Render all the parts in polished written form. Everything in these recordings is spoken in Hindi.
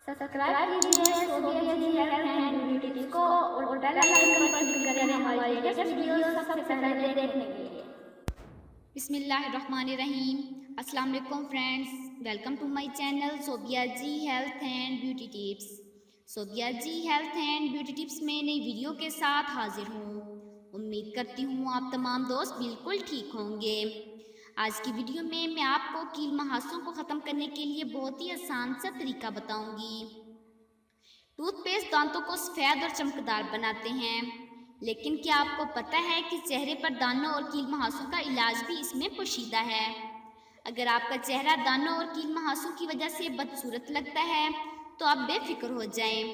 सब्सक्राइब कीजिए Sobia ji health and beauty tips को और बेल आइकन पर क्लिक करें हमारी लेटेस्ट वीडियो सबसे पहले देखने के लिए। बिस्मिल्लाहिर्रहमानिर्रहीम। अस्सलाम वालेकुम friends, welcome to my channel Sobia ji health and beauty tips. Sobia ji health and beauty tips में नई वीडियो के साथ हाजिर हूँ। उम्मीद करती हूँ आप तमाम दोस्त बिल्कुल ठीक होंगे। आज की वीडियो में मैं आपको कील मुहासों को ख़त्म करने के लिए बहुत ही आसान सा तरीका बताऊंगी। टूथपेस्ट दांतों को सफ़ेद और चमकदार बनाते हैं, लेकिन क्या आपको पता है कि चेहरे पर दानों और कील मुहासों का इलाज भी इसमें पोशीदा है। अगर आपका चेहरा दानों और कील मुहासों की वजह से बदसूरत लगता है तो आप बेफिक्र हो जाएं।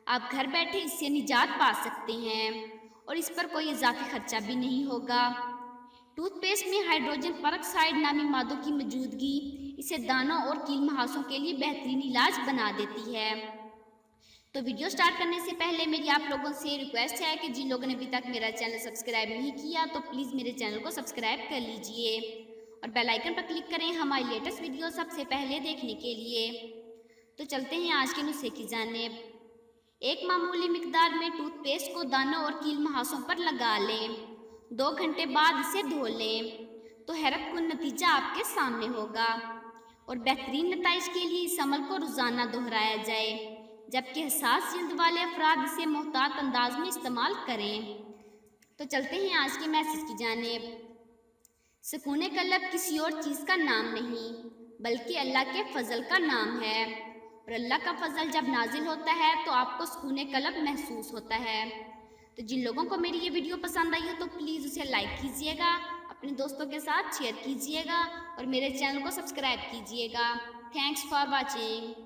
आप घर बैठे इससे निजात पा सकते हैं और इस पर कोई इजाफी खर्चा भी नहीं होगा। टूथपेस्ट में हाइड्रोजन परऑक्साइड नामी मादों की मौजूदगी इसे दानों और कील मुहासों के लिए बेहतरीन इलाज बना देती है। तो वीडियो स्टार्ट करने से पहले मेरी आप लोगों से रिक्वेस्ट है कि जिन लोगों ने अभी तक मेरा चैनल सब्सक्राइब नहीं किया तो प्लीज़ मेरे चैनल को सब्सक्राइब कर लीजिए और बेल आइकन पर क्लिक करें हमारी लेटेस्ट वीडियो सबसे पहले देखने के लिए। तो चलते हैं आज के नुस्खे की जानिब। एक मामूली मिकदार में टूथपेस्ट को दानों और कील मुहासों पर लगा लें। 2 घंटे बाद इसे धो लें तो हैरतकुन नतीजा आपके सामने होगा और बेहतरीन नताइज के लिए इस अमल को रोज़ाना दोहराया जाए, जबकि हसास जिल्द वाले अफराद इसे मोहतात अंदाज में इस्तेमाल करें। तो चलते हैं आज के मैसेज की जानिब। सुकून कल्ब किसी और चीज़ का नाम नहीं बल्कि अल्लाह के फजल का नाम है, और अल्लाह का फजल जब नाजिल होता है तो आपको सुकून कल्ब महसूस होता है। तो जिन लोगों को मेरी ये वीडियो पसंद आई हो तो प्लीज़ उसे लाइक कीजिएगा, अपने दोस्तों के साथ शेयर कीजिएगा और मेरे चैनल को सब्सक्राइब कीजिएगा। Thanks for watching.